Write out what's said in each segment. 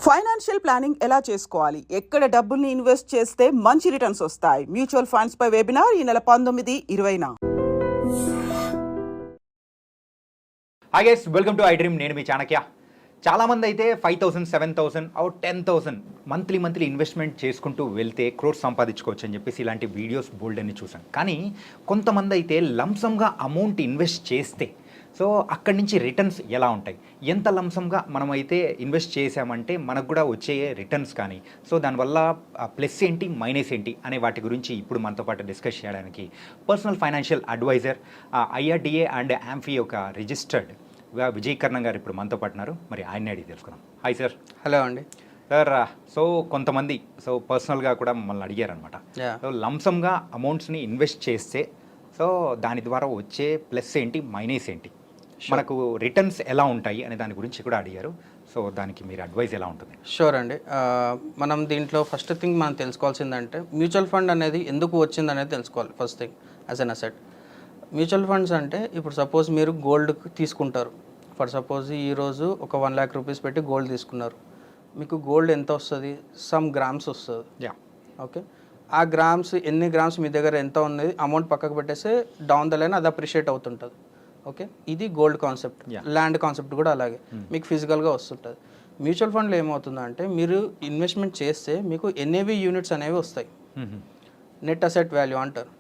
Financial planning ఎలా చేసుకోవాలి, ఎక్కడ డబ్బుల్ని ఇన్వెస్ట్ చేస్తే మంచి రిటర్న్స్ వస్తాయి, మ్యూచువల్ ఫండ్స్ పై వెబినార్ ఈ నెల 19-20న. Hi guys, welcome to I dream. నేను మీ చాణక్య. చాలామంది అయితే 5,000, 7,000 ఆర్ 10,000 మంత్లీ ఇన్వెస్ట్మెంట్ చేసుకుంటూ వెళ్తే క్రోర్స్ సంపాదించుకోవచ్చు అని చెప్పేసి ఇలాంటి వీడియోస్ బోల్డ్ అని చూసాను. కానీ కొంతమంది అయితే లంసమ్గా అమౌంట్ ఇన్వెస్ట్ చేస్తే సో అక్కడి నుంచి రిటర్న్స్ ఎలా ఉంటాయి, ఎంత లంసమ్గా మనం అయితే ఇన్వెస్ట్ చేసామంటే మనకు కూడా వచ్చే రిటర్న్స్ కానీ సో దానివల్ల ప్లస్ ఏంటి మైనస్ ఏంటి అనే వాటి గురించి ఇప్పుడు మనతో పాటు డిస్కస్ చేయడానికి personal financial adviser IRDA and AMFI యొక్క రిజిస్టర్డ్ విజయ్ కర్ణం గారు ఇప్పుడు మనతో పాటు ఉన్నారు. మరి ఆయన అడిగి తెలుసుకున్నాం. Hi sir. హలో అండి సార్. సో కొంతమంది సో పర్సనల్గా కూడా మమ్మల్ని అడిగారనమాట. సో లంసమ్గా అమౌంట్స్ని ఇన్వెస్ట్ చేస్తే సో దాని ద్వారా వచ్చే ప్లస్ ఏంటి మైనస్ ఏంటి, మనకు రిటర్న్స్ ఎలా ఉంటాయి అనే దాని గురించి కూడా అడిగారు. సో దానికి మీరు అడ్వైస్ ఎలా ఉంటుంది? షూర్ అండి. మనం దీంట్లో ఫస్ట్ థింగ్ మనం తెలుసుకోవాల్సిందంటే మ్యూచువల్ ఫండ్ అనేది ఎందుకు వచ్చింది అనేది తెలుసుకోవాలి. First thing as an asset. Mutual funds అంటే ఇప్పుడు సపోజ్ మీరు గోల్డ్ తీసుకుంటారు. ఫర్ సపోజ్ ఈరోజు ఒక 1 lakh రూపీస్ పెట్టి గోల్డ్ తీసుకున్నారు. మీకు గోల్డ్ ఎంత వస్తుంది? సమ్ గ్రామ్స్ వస్తుంది. ఓకే, ఆ గ్రామ్స్ ఎన్ని గ్రామ్స్ మీ దగ్గర ఎంత ఉన్నది అమౌంట్ పక్కకు పెట్టేస్తే డౌన్ ద లైన్ అది అప్రిషియేట్ అవుతుంటుంది. ఓకే, ఇది గోల్డ్ కాన్సెప్ట్. ల్యాండ్ కాన్సెప్ట్ కూడా అలాగే మీకు ఫిజికల్గా వస్తుంటుంది. మ్యూచువల్ ఫండ్లో ఏమవుతుందంటే మీరు ఇన్వెస్ట్మెంట్ చేస్తే మీకు NAV యూనిట్స్ అనేవి వస్తాయి. నెట్ అసెట్ వాల్యూ అంటారు.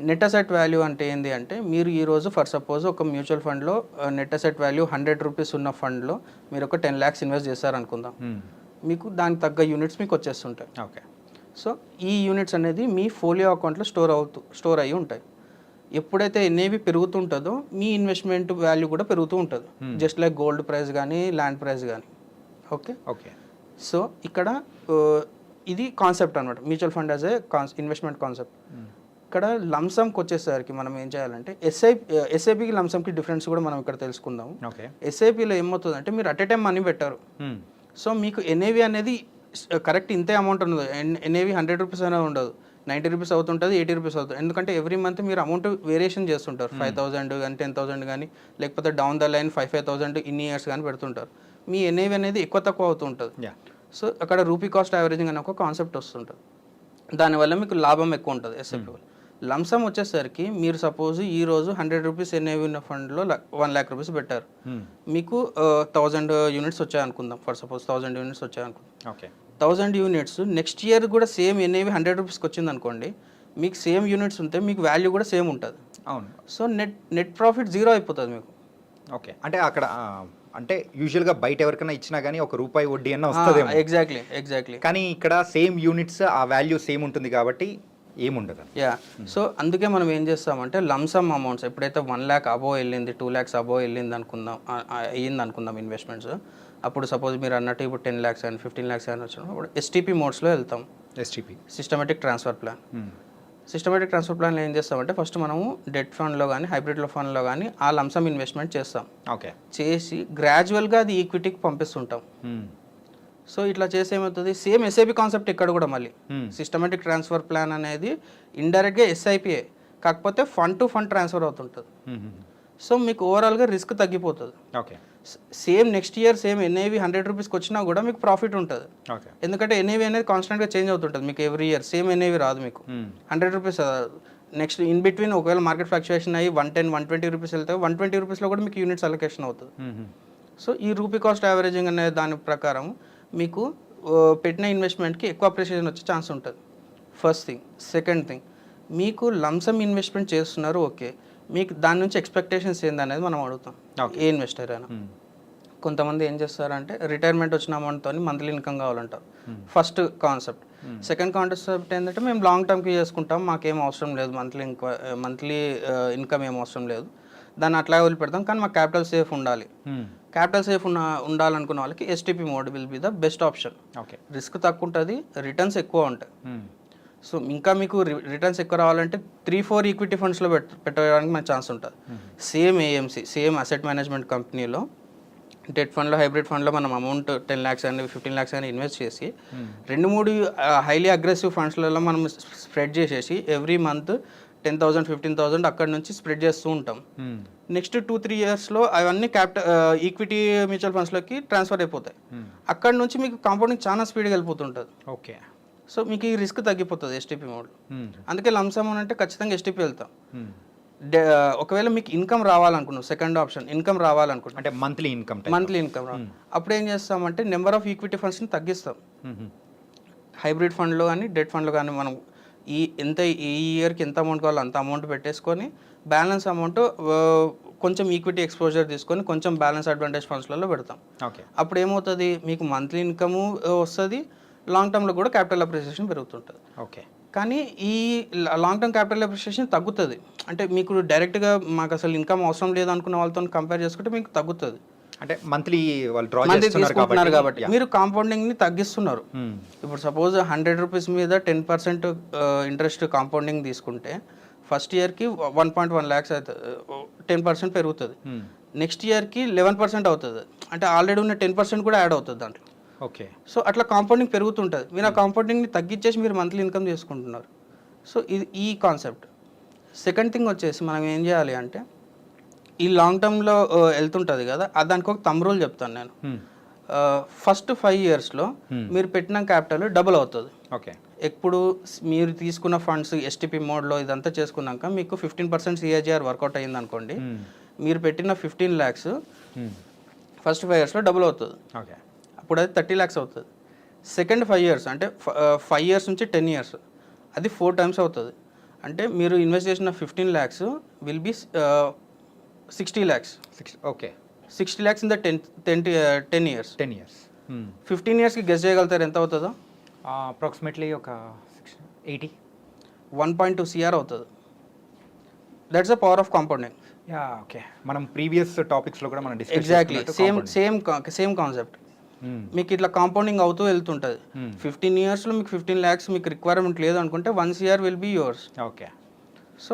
నెట్ అసెట్ వాల్యూ అంటే ఏంటి అంటే మీరు ఈరోజు ఫర్ సపోజ్ ఒక మ్యూచువల్ ఫండ్లో నెట్ అసెట్ వాల్యూ 100 రూపీస్ ఉన్న ఫండ్లో మీరు ఒక 10 lakhs ఇన్వెస్ట్ చేశారనుకుందాం. మీకు దానికి తగ్గ యూనిట్స్ మీకు వచ్చేస్తుంటాయి. ఓకే, సో ఈ యూనిట్స్ అనేది మీ ఫోలియో అకౌంట్లో స్టోర్ అయ్యి ఉంటాయి. ఎప్పుడైతే NAV పెరుగుతుంటుందో మీ ఇన్వెస్ట్మెంట్ వాల్యూ కూడా పెరుగుతూ ఉంటుంది. జస్ట్ లైక్ గోల్డ్ ప్రైస్ కానీ ల్యాండ్ ప్రైస్ కానీ. ఓకే ఓకే, సో ఇక్కడ ఇది కాన్సెప్ట్ అనమాట mutual fund as a investment concept. ఇక్కడ లంసమ్కి వచ్చేసరికి మనం ఏం చేయాలంటే ఎస్ఐపికి లంసమ్కి డిఫరెన్స్ కూడా మనం ఇక్కడ తెలుసుకుందాం. ఎస్ఐపిలో ఏమవుతుందంటే మీరు అట్ ఏ టైం మనీ పెట్టారు. సో మీకు NAV అనేది కరెక్ట్ ఇంతే అమౌంట్ ఉండదు. NAV 100 రూపీస్ అనేది ఉండదు, 90 రూపీస్ అవుతుంటుంది, 80 రూపీస్ అవుతుంది. ఎందుకంటే ఎవ్రీ మంత్ మీరు అమౌంట్ వేరియేషన్ చేస్తుంటారు. 5,000 కానీ 10,000 కానీ లేకపోతే డౌన్ ద లైన్ 5,000 ఇన్ని ఇయర్స్ కానీ పెడుతుంటారు. మీ NAV అనేది ఎక్కువ తక్కువ అవుతూ ఉంటుంది. సో అక్కడ రూపీ కాస్ట్ యావరేజింగ్ అనే ఒక కాన్సెప్ట్ వస్తుంటుంది. దానివల్ల మీకు లాభం ఎక్కువ ఉంటుంది. ఎస్ఐపి వల్ల లంసమ్ వచ్చేసరికి మీరు సపోజ్ ఈరోజు 100 రూపీస్ NAV ఉన్న ఫండ్లో 1 lakh రూపీస్ పెట్టారు. మీకు 1000 యూనిట్స్ వచ్చాయనుకుందాం. ఫర్ సపోజ్ 1000 యూనిట్స్ వచ్చాయనుకుందాం. ఓకే, 1000 యూనిట్స్ నెక్స్ట్ ఇయర్ కూడా సేమ్ NAV 100 రూపీస్కి వచ్చింది అనుకోండి. మీకు సేమ్ యూనిట్స్ ఉంటే మీకు వాల్యూ కూడా సేమ్ ఉంటుంది. అవును. సో నెట్ ప్రాఫిట్ 0 అయిపోతుంది మీకు. ఓకే, అంటే అక్కడ అంటే యూజువల్గా బయట ఎవరికైనా ఇచ్చినా కానీ ₹1 వడ్డీ అన్న వస్తుంది. ఎగ్జాక్ట్లీ. కానీ ఇక్కడ సేమ్ యూనిట్స్ ఆ వాల్యూ సేమ్ ఉంటుంది కాబట్టి ఏముండదు. సో అందుకే మనం ఏం చేస్తామంటే లంసమ్ అమౌంట్స్ ఎప్పుడైతే 1 lakh అబోవ్ వెళ్ళింది, 2 lakhs అబోవ్ వెళ్ళింది అనుకుందాం ఇన్వెస్ట్మెంట్స్. అప్పుడు సపోజ్ మీరు అన్నట్టు ఇప్పుడు 10 lakhs and 15 lakhs అని వచ్చినప్పుడు అప్పుడు STP మోడ్స్లో వెళ్తాం. Systematic transfer plan. Systematic transfer ప్లాన్లో ఏం చేస్తామంటే ఫస్ట్ మనము డెట్ ఫండ్లో కానీ హైబ్రిడ్లో ఫండ్లో కానీ ఆ లంసమ్ ఇన్వెస్ట్మెంట్ చేస్తాం. ఓకే, చేసి గ్రాడ్యువల్గా అది ఈక్విటీకి పంపిస్తుంటాం. సో ఇట్లా చేసి ఏమవుతుంది, సేమ్ SIP కాన్సెప్ట్ ఇక్కడ కూడా మళ్ళీ సిస్టమేటిక్ ట్రాన్స్ఫర్ ప్లాన్ అనేది ఇండైరెక్ట్గా SIPA కాకపోతే ఫండ్ టు ఫండ్ ట్రాన్స్ఫర్ అవుతుంటుంది. సో మీకు ఓవరాల్గా రిస్క్ తగ్గిపోతుంది. Okay, same next year same NAV 100 రూపీస్కి వచ్చినా కూడా మీకు ప్రాఫిట్ ఉంటుంది. ఎందుకంటే NAV అనేది కాన్స్టెంట్గా చేంజ్ అవుతుంటుంది. మీకు ఎవ్రీ ఇయర్ సేమ్ NAV రాదు. మీకు 100 రూపీస్ నెక్స్ట్ ఇన్ బిట్వీన్ ఒకవేళ మార్కెట్ ఫ్లక్చుయేషన్ అయ్యి 110, 120 రూపీస్ వెళ్తే 120 రూపీస్లో కూడా మీకు యూనిట్స్ అలొకేషన్ అవుతుంది. సో ఈ రూపీ కాస్ట్ యావరేజింగ్ అనే దాని ప్రకారం మీకు పెట్టిన ఇన్వెస్ట్మెంట్కి ఎక్కువ అప్రిషియేషన్ వచ్చే ఛాన్స్ ఉంటుంది. First thing. సెకండ్ థింగ్, మీకు లంసమ్ ఇన్వెస్ట్మెంట్ చేస్తున్నారు. ఓకే, మీకు దాని నుంచి ఎక్స్పెక్టేషన్స్ ఏందనేది మనం అడుగుతాం ఏ ఇన్వెస్టర్ అయినా. కొంతమంది ఏం చేస్తారంటే రిటైర్మెంట్ వచ్చిన అమౌంట్తో మంత్లీ ఇన్కమ్ కావాలంటారు. First concept. సెకండ్ కాన్సెప్ట్ ఏంటంటే మేము లాంగ్ టర్మ్కి చేసుకుంటాం, మాకేం అవసరం లేదు, మంత్లీ ఇన్కమ్ ఏం అవసరం లేదు, దాన్ని అట్లా వదిలిపెడతాం, కానీ మాకు క్యాపిటల్ సేఫ్ ఉండాలి. క్యాపిటల్ సేఫ్ ఉండాలనుకున్న వాళ్ళకి STP mode will be the best option. Okay, risk తక్కువ ఉంటుంది, రిటర్న్స్ ఎక్కువ ఉంటాయి. సో ఇంకా మీకు రిటర్న్స్ ఎక్కువ రావాలంటే 3-4 ఈక్విటీ ఫండ్స్లో పెట్టడానికి మనకు ఛాన్స్ ఉంటుంది. Same AMC same asset management కంపెనీలో డెట్ ఫండ్లో హైబ్రిడ్ ఫండ్లో మనం అమౌంట్ 10 lakhs అని 15 lakhs అని ఇన్వెస్ట్ చేసి 2-3 హైలీ అగ్రెసివ్ ఫండ్స్లలో మనం స్ప్రెడ్ చేసేసి ఎవ్రీ మంత్ 10,000 15,000 అక్కడ నుంచి స్ప్రెడ్ చేస్తూ ఉంటాం. నెక్స్ట్ 2-3 ఇయర్స్లో అవన్నీ ఈక్విటీ మ్యూచువల్ ఫండ్స్లోకి ట్రాన్స్ఫర్ అయిపోతాయి. అక్కడ నుంచి మీకు కాంపౌండింగ్ చాలా స్పీడ్గా వెళ్ళిపోతుంటుంది. ఓకే. సో మీకు ఈ రిస్క్ తగ్గిపోతుంది ఎస్టీపీ మోడ్లో. అందుకే లంసమ్ అంటే ఖచ్చితంగా ఎస్టీపీ వెళ్తాం. ఒకవేళ మీకు ఇన్కమ్ రావాలనుకున్నాం, సెకండ్ ఆప్షన్ ఇన్కమ్ రావాలనుకుంటాం, అంటే మంత్లీ ఇన్కమ్ అప్పుడు ఏం చేస్తామంటే నెంబర్ ఆఫ్ ఈక్విటీ ఫండ్స్ని తగ్గిస్తాం. హైబ్రిడ్ ఫండ్లో కానీ డెట్ ఫండ్లో కానీ మనం ఈ ఇయర్కి ఎంత అమౌంట్ కావాలో అంత అమౌంట్ పెట్టేసుకొని బ్యాలెన్స్ అమౌంట్ కొంచెం ఈక్విటీ ఎక్స్పోజర్ తీసుకొని కొంచెం బ్యాలెన్స్ అడ్వాంటేజ్ ఫండ్స్లలో పెడతాం. ఓకే. అప్పుడు ఏమవుతుంది, మీకు మంత్లీ ఇన్కమ్ వస్తుంది, లాంగ్ టర్మ్లో కూడా క్యాపిటల్ అప్రిసియేషన్ పెరుగుతుంటుంది. ఓకే. కానీ ఈ లాంగ్ టర్మ్ క్యాపిటల్ అప్రిసియేషన్ తగ్గుతుంది. అంటే మీకు డైరెక్ట్గా మాకు అసలు ఇన్కమ్ అవసరం లేదు అనుకున్న వాళ్ళతో కంపేర్ చేసుకుంటే మీకు తగ్గుతుంది. అంటే మంత్లీ వాళ్ళు డ్రా తీసుకుంటున్నారు కాబట్టి మీరు కాంపౌండింగ్ని తగ్గిస్తున్నారు. ఇప్పుడు సపోజ్ 100 రూపీస్ మీద 10% ఇంట్రెస్ట్ కాంపౌండింగ్ తీసుకుంటే ఫస్ట్ ఇయర్కి 1.1 lakhs అవుతుంది, 10% పెరుగుతుంది. నెక్స్ట్ ఇయర్కి 11% అవుతుంది. అంటే ఆల్రెడీ ఉన్న 10% కూడా యాడ్ అవుతుంది దాంట్లో. ఓకే. సో అట్లా కాంపౌండింగ్ పెరుగుతుంటుంది. మీరు ఆ కాంపౌండింగ్ని తగ్గించేసి మీరు మంత్లీ ఇన్కమ్ చేసుకుంటున్నారు. సో ఇది ఈ కాన్సెప్ట్. సెకండ్ థింగ్ వచ్చేసి మనం ఏం చేయాలి అంటే ఈ లాంగ్ టర్మ్లో వెళ్తుంటుంది కదా, దానికి ఒక థంబ్ రూల్ చెప్తాను నేను. ఫస్ట్ 5 yearsలో మీరు పెట్టిన క్యాపిటల్ డబుల్ అవుతుంది. ఓకే. ఎప్పుడు మీరు తీసుకున్న ఫండ్స్ ఎస్టీపీ మోడ్లో ఇదంతా చేసుకున్నాక మీకు 15% సిఏజీఆర్ వర్కౌట్ అయ్యింది అనుకోండి, మీరు పెట్టిన 15 lakhs ఫస్ట్ 5 yearsలో డబుల్ అవుతుంది. ఓకే. అప్పుడు అది 30 lakhs అవుతుంది. సెకండ్ 5 years అంటే 5 years నుంచి 10 years అది 4 times అవుతుంది. అంటే మీరు ఇన్వెస్ట్ చేసిన 15 lakhs విల్ బి 60 lakhs. ఓకే. 60 lakhs in the 10 years. 10 years. 15 yearsకి గెస్ చేయగలుగుతారు ఎంత అవుతుందో? అప్రాక్సిమేట్లీ ఒక 80. 1.2 CR అవుతుంది. That's the power of compounding. Yeah. Okay. మనం ప్రీవియస్ టాపిక్స్లో కూడా మనం డిస్కస్ ఎగ్జాక్ట్లీ సేమ్ కాన్సెప్ట్. మీకు ఇట్లా కాంపౌండింగ్ అవుతూ వెళ్తుంటుంది. 15 yearsలో మీకు 15 lakhs మీకు రిక్వైర్మెంట్ లేదు అనుకుంటే 1 CR will be yours. Okay. So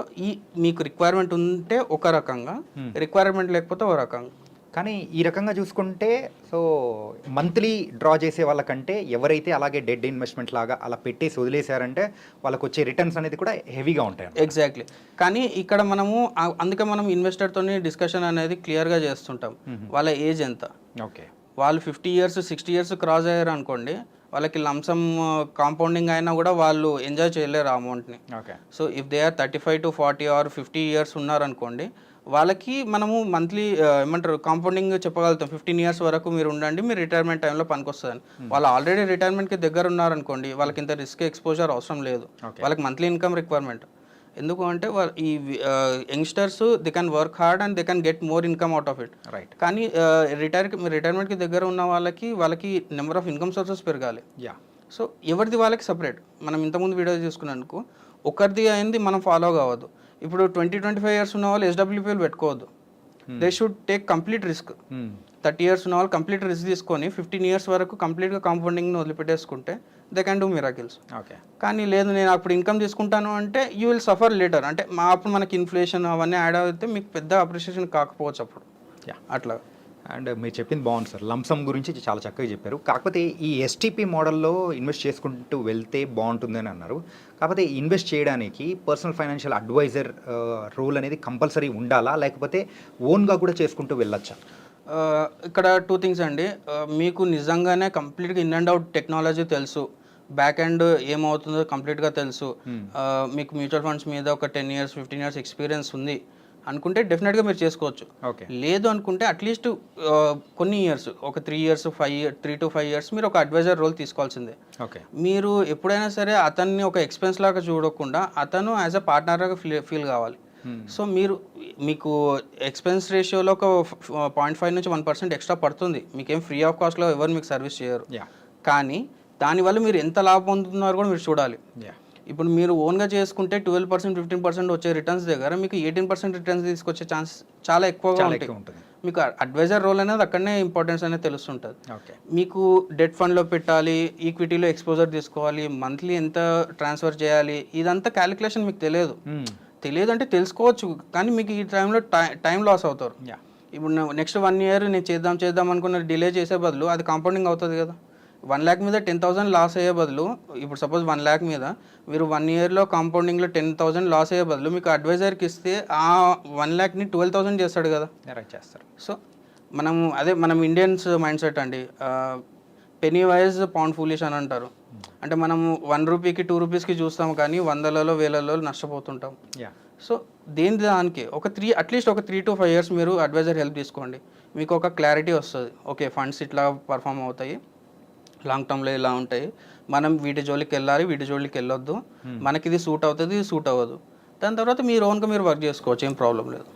మీకు రిక్వైర్మెంట్ ఉంటే ఒక రకంగా, రిక్వైర్మెంట్ లేకపోతే ఒక రకంగా. కానీ ఈ రకంగా చూసుకుంటే సో మంత్లీ డ్రా చేసే వాళ్ళకంటే ఎవరైతే అలాగే డెడ్ ఇన్వెస్ట్మెంట్ లాగా అలా పెట్టేసి వదిలేశారంటే వాళ్ళకి వచ్చే రిటర్న్స్ అనేది కూడా హెవీగా ఉంటాయి. ఎగ్జాక్ట్లీ. కానీ ఇక్కడ మనము అందుకే మనం ఇన్వెస్టర్తో డిస్కషన్ అనేది క్లియర్గా చేస్తుంటాం. వాళ్ళ ఏజ్ ఎంత, ఓకే, వాళ్ళు 50 years 60 years క్రాస్ అయ్యారు అనుకోండి, వాళ్ళకి లంసమ్ కాంపౌండింగ్ అయినా కూడా వాళ్ళు ఎంజాయ్ చేయలేరు ఆ అమౌంట్ని. Okay. So if they are 35 to 40 or 50 years ఉన్నారనుకోండి, వాళ్ళకి మనము మంత్లీ ఏమంటారు కాంపౌండింగ్ చెప్పగలుగుతాం. 15 years వరకు మీరు ఉండండి, మీరు రిటైర్మెంట్ టైంలో పనికొస్తుందని. వాళ్ళు ఆల్రెడీ రిటైర్మెంట్కి దగ్గర ఉన్నారనుకోండి, వాళ్ళకి ఇంత రిస్క్ ఎక్స్పోజర్ అవసరం లేదు. వాళ్ళకి మంత్లీ ఇన్కమ్ రిక్వైర్మెంట్. ఎందుకు అంటే ఈ youngsters they can work hard and they can get more income out of it. Right. కానీ రిటైర్మెంట్కి దగ్గర ఉన్న వాళ్ళకి నెంబర్ ఆఫ్ ఇన్కమ్ సోర్సెస్ పెరగాలి. యా. సో ఎవరిది వాళ్ళకి సపరేట్. మనం ఇంతకుముందు వీడియో చూసుకున్నందుకు ఒకరిది అయింది మనం ఫాలో కావద్దు. ఇప్పుడు 20-25 years ఉన్న వాళ్ళు SWPలు పెట్టుకోవద్దు. They should take complete risk. 30 years ఉన్న వాళ్ళు కంప్లీట్ రిస్క్ తీసుకొని 15 years వరకు కంప్లీట్గా కాంపౌండింగ్ని వదిలిపెట్టేసుకుంటే they can do miracles. Okay. కానీ లేదు నేను అప్పుడు ఇన్కమ్ తీసుకుంటాను అంటే యూ విల్ సఫర్ లేటర్. అంటే అప్పుడు మనకి ఇన్ఫ్లేషన్ అవన్నీ యాడ్ అయితే మీకు పెద్ద అప్రిషియేషన్ కాకపోవచ్చు అప్పుడు. యా. అట్లా. అండ్ మీరు చెప్పింది బాగుంది సార్. లంసమ్ గురించి చాలా చక్కగా చెప్పారు. కాకపోతే ఈ ఎస్టీపీ మోడల్లో ఇన్వెస్ట్ చేసుకుంటూ వెళ్తే బాగుంటుందని అన్నారు. కాకపోతే ఇన్వెస్ట్ చేయడానికి పర్సనల్ ఫైనాన్షియల్ అడ్వైజర్ రోల్ అనేది కంపల్సరీ ఉండాలా, లేకపోతే ఓన్గా కూడా చేసుకుంటూ వెళ్ళొచ్చా? ఇక్కడ 2 things అండి. మీకు నిజంగానే కంప్లీట్గా ఇన్ అండ్ అవుట్ టెక్నాలజీ తెలుసు, బ్యాక్ ఎండ్ ఏమవుతుందో కంప్లీట్గా తెలుసు, మీకు మ్యూచువల్ ఫండ్స్ మీద ఒక 10 years 15 years ఎక్స్పీరియన్స్ ఉంది అనుకుంటే డెఫినెట్గా మీరు చేసుకోవచ్చు. ఓకే. లేదు అనుకుంటే అట్లీస్ట్ కొన్ని ఇయర్స్, ఒక 3 to 5 years మీరు ఒక అడ్వైజర్ రోల్ తీసుకోవాల్సిందే. ఓకే. మీరు ఎప్పుడైనా సరే అతన్ని ఒక ఎక్స్పెన్స్ లాగా చూడకుండా అతను యాజ్ అ పార్ట్నర్గా ఫీల్ కావాలి. సో మీకు ఎక్స్పెన్స్ రేషియోలో ఒక 0.5 నుంచి 1% ఎక్స్ట్రా పడుతుంది. మీకేం ఫ్రీ ఆఫ్ కాస్ట్లో ఎవరు మీకు సర్వీస్ చేయరు. కానీ దానివల్ల మీరు ఎంత లాభం పొందుతున్నారో కూడా మీరు చూడాలి. ఇప్పుడు మీరు ఓన్గా చేసుకుంటే 12% 15% వచ్చే రిటర్న్స్ దగ్గర మీకు 18% రిటర్న్స్ తీసుకొచ్చే ఛాన్స్ చాలా ఎక్కువగా ఉంటుంది. మీకు అడ్వైజర్ రోల్ అనేది అక్కడనే ఇంపార్టెన్స్ అనేది తెలుస్తుంటుంది. మీకు డెట్ ఫండ్లో పెట్టాలి, ఈక్విటీలో ఎక్స్పోజర్ తీసుకోవాలి, మంత్లీ ఎంత ట్రాన్స్ఫర్ చేయాలి, ఇదంతా క్యాలిక్యులేషన్ మీకు తెలియదు అంటే తెలుసుకోవచ్చు, కానీ మీకు ఈ టైంలో టైం లాస్ అవుతారు. ఇప్పుడు నెక్స్ట్ 1 year నేను చేద్దాం అనుకున్న డిలే చేసే బదులు అది కాంపౌండింగ్ అవుతుంది కదా. 1 lakh మీద 10,000 లాస్ అయ్యే బదులు, ఇప్పుడు సపోజ్ 1 lakh మీద మీరు 1 yearలో కాంపౌండింగ్లో 10,000 లాస్ అయ్యే బదులు మీకు అడ్వైజర్కి ఇస్తే ఆ 1 lakhని 12,000 చేస్తాడు కదా. రైట్ చేస్తారు. సో మనం ఇండియన్స్ మైండ్ సెట్ అండి, పెనీ వైజ్ పౌండ్ ఫూలిష్ అని అంటారు. అంటే మనం 1 రూపీకి 2 రూపీస్కి చూస్తాం కానీ వందలలో వేలలో నష్టపోతుంటాం. సో దానికి అట్లీస్ట్ ఒక 3 to 5 years మీరు అడ్వైజర్ హెల్ప్ తీసుకోండి, మీకు ఒక క్లారిటీ వస్తుంది. ఓకే, ఫండ్స్ ఇట్లా పర్ఫామ్ అవుతాయి, లాంగ్ టర్మ్లో ఇలా ఉంటాయి, మనం వీటి జోలికి వెళ్ళాలి, వీటి జోలికి వెళ్ళొద్దు, మనకి ఇది సూట్ అవుతుంది, ఇది సూట్ అవ్వదు. దాని తర్వాత మీరు ఓన్గా మీరు వర్క్ చేసుకోవచ్చు, ఏం ప్రాబ్లం లేదు.